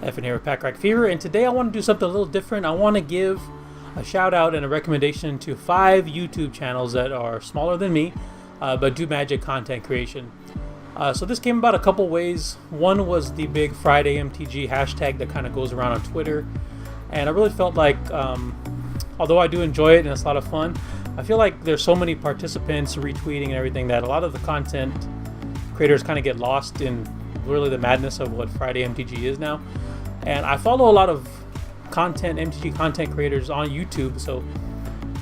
Effin here with Pack Rack Fever, and today I want to do something a little different. I want to give a shout out and a recommendation to 5 YouTube channels that are smaller than me, but do magic content creation. So this came about a couple ways. One was the big Friday MTG hashtag that kind of goes around on Twitter, and I really felt like, although I do enjoy it and it's a lot of fun, I feel like there's so many participants retweeting and everything that a lot of the content creators kind of get lost in really the madness of what Friday MTG is now. And I follow a lot of MTG content creators on YouTube, so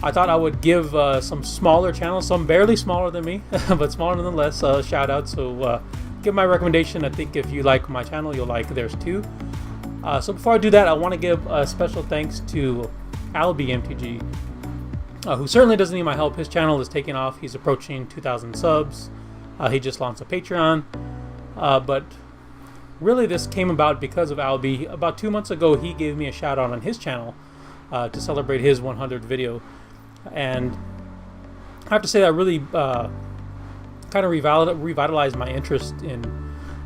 I thought I would give some smaller channels, some barely smaller than me, but smaller nonetheless, shout out. So give my recommendation. I think if you like my channel, you'll like theirs too. So before I do that, I want to give a special thanks to Albie MTG, who certainly doesn't need my help. His channel is taking off. He's approaching 2,000 subs. He just launched a Patreon, but really this came about because of Albie. About 2 months ago, he gave me a shout out on his channel to celebrate his 100th video, and I have to say that really kind of revitalized my interest in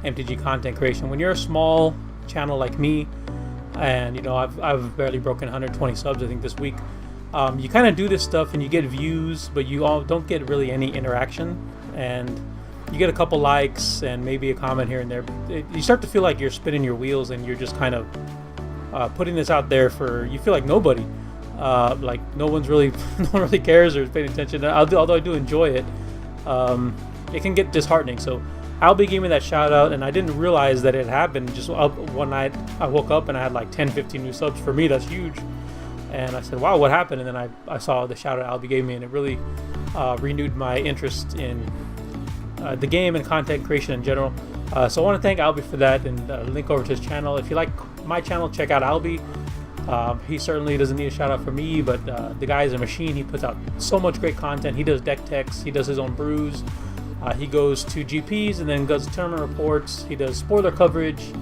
MTG content creation. When you're a small channel like me, and you know I've barely broken 120 subs I think this week, you kind of do this stuff and you get views, but you all don't get really any interaction, and you get a couple likes and maybe a comment here and there. You start to feel like you're spinning your wheels and you're just kind of putting this out there for, you feel like nobody, like no one really cares or is paying attention. Although I do enjoy it, it can get disheartening. So Albie gave me that shout out, and I didn't realize that it happened. Just up one night I woke up and I had like 10-15 new subs. For me, that's huge. And I said, wow, what happened? And then I saw the shout out Albie gave me, and it really renewed my interest in the game and content creation in general. So I want to thank Albie for that, and link over to his channel. If you like my channel, check out Albie. He certainly doesn't need a shout out from me, but the guy is a machine. He puts out so much great content. He does deck techs, he does his own brews, he goes to GPs and then does tournament reports. He does spoiler coverage,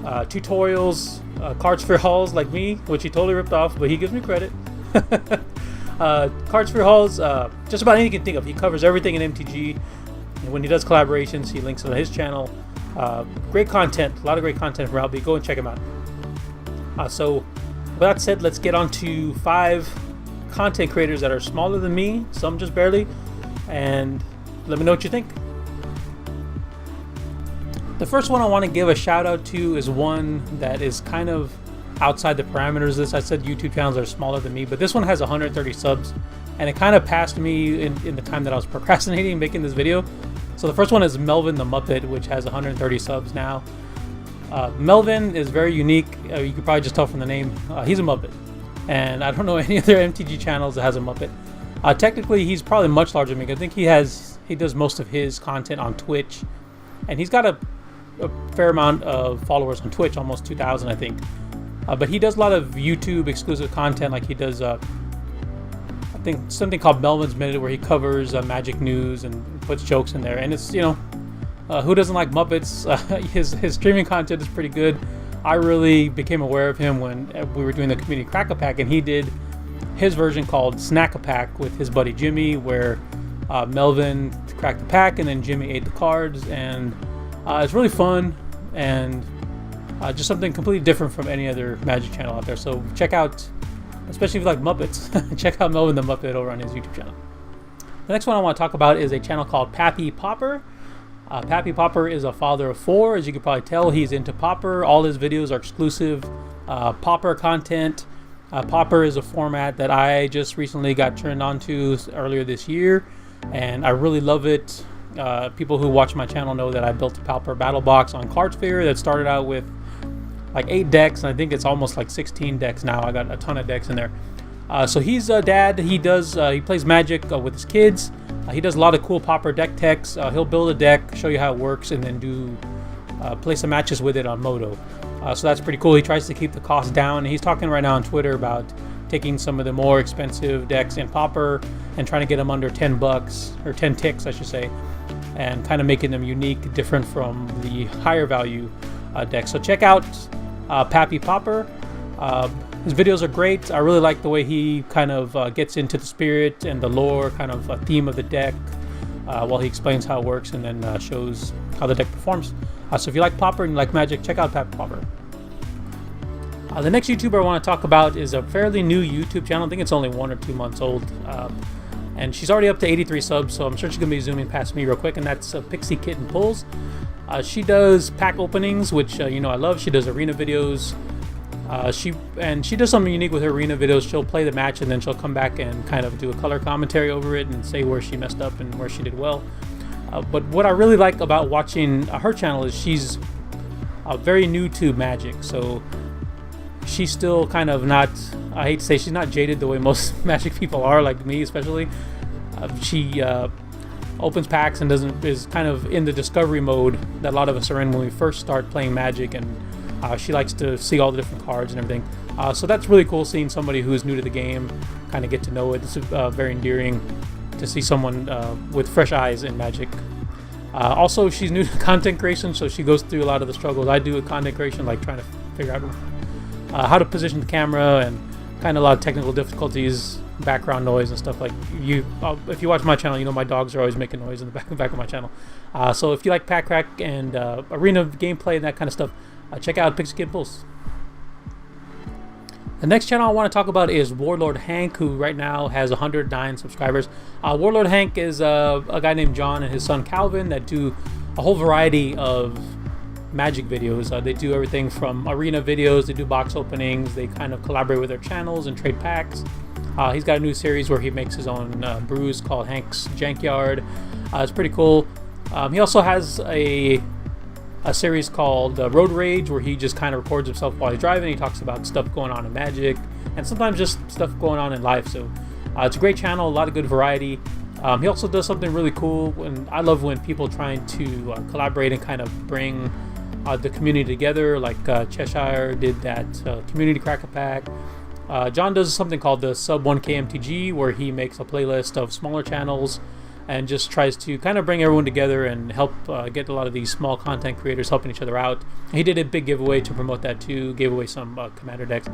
tutorials, card sphere hauls like me, which he totally ripped off, but he gives me credit. Card sphere hauls, just about anything you can think of. He covers everything in MTG. And when he does collaborations, he links it on his channel. Great content, a lot of great content from Albie. Go and check him out. So with that said, let's get on to 5 content creators that are smaller than me, some just barely, and let me know what you think. The first one I want to give a shout out to is one that is kind of outside the parameters of this. I said YouTube channels are smaller than me, but this one has 130 subs, and it kind of passed me in the time that I was procrastinating making this video. So the first one is Melvin the Muppet, which has 130 subs now. Melvin is very unique. You could probably just tell from the name. He's a Muppet, and I don't know any other MTG channels that has a Muppet. Technically, he's probably much larger than me. I think he does most of his content on Twitch, and he's got a fair amount of followers on Twitch, almost 2,000 I think. But he does a lot of YouTube exclusive content, like he does I think something called Melvin's Minute, where he covers magic news and puts jokes in there. And it's, you know, who doesn't like Muppets? His streaming content is pretty good. I really became aware of him when we were doing the community Crack-a-Pack, and he did his version called Snack-a-Pack with his buddy Jimmy, where Melvin cracked the pack and then Jimmy ate the cards, and it's really fun and just something completely different from any other Magic channel out there. So check out, especially if you like Muppets, check out Melvin the Muppet over on his YouTube channel. The next one I want to talk about is a channel called PappyPauper. PappyPauper is a father of 4. As you can probably tell, he's into Pauper. All his videos are exclusive Pauper content. Pauper is a format that I just recently got turned on to earlier this year, and I really love it. People who watch my channel know that I built a Pauper battle box on Cardsphere that started out with like 8 decks, and I think it's almost like 16 decks now. I got a ton of decks in there. So he's a dad. He plays Magic with his kids. He does a lot of cool Pauper deck techs. He'll build a deck, show you how it works, and then play some matches with it on Moto. So that's pretty cool. He tries to keep the cost down. And he's talking right now on Twitter about taking some of the more expensive decks in Pauper and trying to get them under 10 bucks, or 10 ticks I should say, and kind of making them unique, different from the higher value decks. So check out PappyPauper. His videos are great. I really like the way he kind of gets into the spirit and the lore, kind of theme of the deck, while he explains how it works and then shows how the deck performs. So if you like Pauper and you like Magic, check out PappyPauper. The next YouTuber I want to talk about is a fairly new YouTube channel. I think it's only 1 or 2 months old. And she's already up to 83 subs, so I'm sure she's going to be zooming past me real quick, and that's Pixie, Kitten Pulls. She does pack openings, which, I love. She does arena videos. She does something unique with her arena videos. She'll play the match, and then she'll come back and kind of do a color commentary over it and say where she messed up and where she did well. But what I really like about watching her channel is she's very new to Magic, so she's still kind of not, I hate to say, she's not jaded the way most Magic people are, like me especially. She opens packs and is kind of in the discovery mode that a lot of us are in when we first start playing Magic, and she likes to see all the different cards and everything. So that's really cool, seeing somebody who is new to the game kind of get to know it. It's very endearing to see someone with fresh eyes in Magic. Also, she's new to content creation, so she goes through a lot of the struggles I do with content creation, like trying to figure out how to position the camera and kind of a lot of technical difficulties, background noise and stuff. Like if you watch my channel, my dogs are always making noise in the back of my channel. So if you like pack crack and arena gameplay and that kind of stuff, check out Pixie Kid Pulls. The next channel I want to talk about is Warlord Hank, who right now has 109 subscribers. Warlord Hank is a guy named John and his son Calvin that do a whole variety of Magic videos. They do everything from arena videos, they do box openings, they kind of collaborate with their channels and trade packs. He's got a new series where he makes his own brews called Hank's Jankyard. It's pretty cool. He also has a series called Road Rage, where he just kind of records himself while he's driving. He talks about stuff going on in Magic and sometimes just stuff going on in life. So it's a great channel, a lot of good variety. He also does something really cool, and I love when people trying to collaborate and kind of bring the community together, like Cheshire did that community crack-a-pack. John does something called the Sub 1K MTG, where he makes a playlist of smaller channels and just tries to kind of bring everyone together and help get a lot of these small content creators helping each other out. He did a big giveaway to promote that too, gave away some commander decks.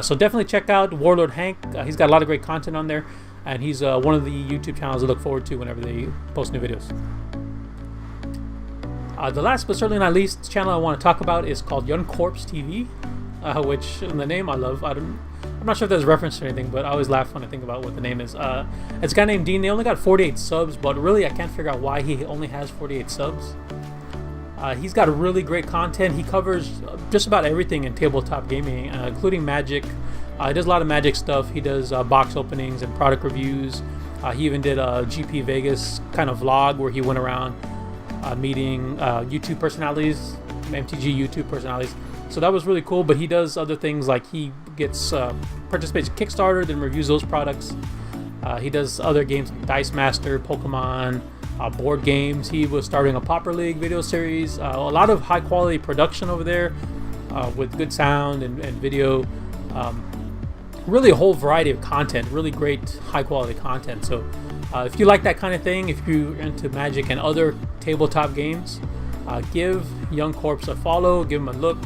So definitely check out Warlord Hank. He's got a lot of great content on there, and he's one of the YouTube channels I look forward to whenever they post new videos. The last but certainly not least channel I want to talk about is called Young Corpse TV, which in the name I love. I'm not sure if there's a reference to anything, but I always laugh when I think about what the name is. It's a guy named Dean. They only got 48 subs, but really I can't figure out why he only has 48 subs. He's got really great content. He covers just about everything in tabletop gaming, including Magic. He does a lot of Magic stuff. He does box openings and product reviews. He even did a GP Vegas kind of vlog where he went around meeting YouTube personalities, MTG YouTube personalities. So that was really cool. But he does other things, like he gets participates in Kickstarter, then reviews those products. He does other games like Dice Master, Pokemon, board games. He was starting a Pauper League video series. A lot of high quality production over there with good sound and video. Really a whole variety of content, really great high quality content. So if you like that kind of thing, if you're into Magic and other tabletop games, give Young Corpse a follow, give him a look.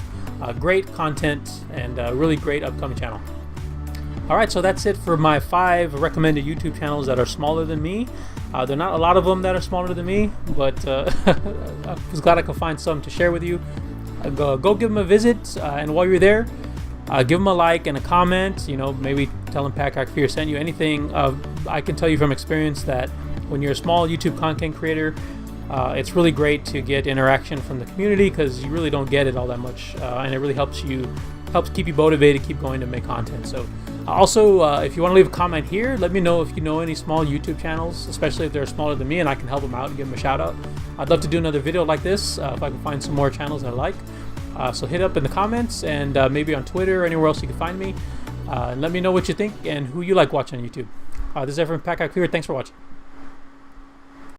Great content and really great upcoming channel. Alright, so that's it for my 5 recommended YouTube channels that are smaller than me. There are not a lot of them that are smaller than me, but I was glad I could find some to share with you. Go give them a visit, and while you're there, give them a like and a comment. Maybe tell them Pat Fear sent you. Anything. I can tell you from experience that when you're a small YouTube content creator, it's really great to get interaction from the community, because you really don't get it all that much, and it really helps keep you motivated, keep going to make content. So also, if you want to leave a comment here, let me know if you know any small YouTube channels, especially if they're smaller than me, and I can help them out and give them a shout out. I'd love to do another video like this if I can find some more channels that I like. So hit up in the comments, and maybe on Twitter or anywhere else you can find me, and let me know what you think and who you like watching on YouTube. This is Pat Fear. Thanks for watching.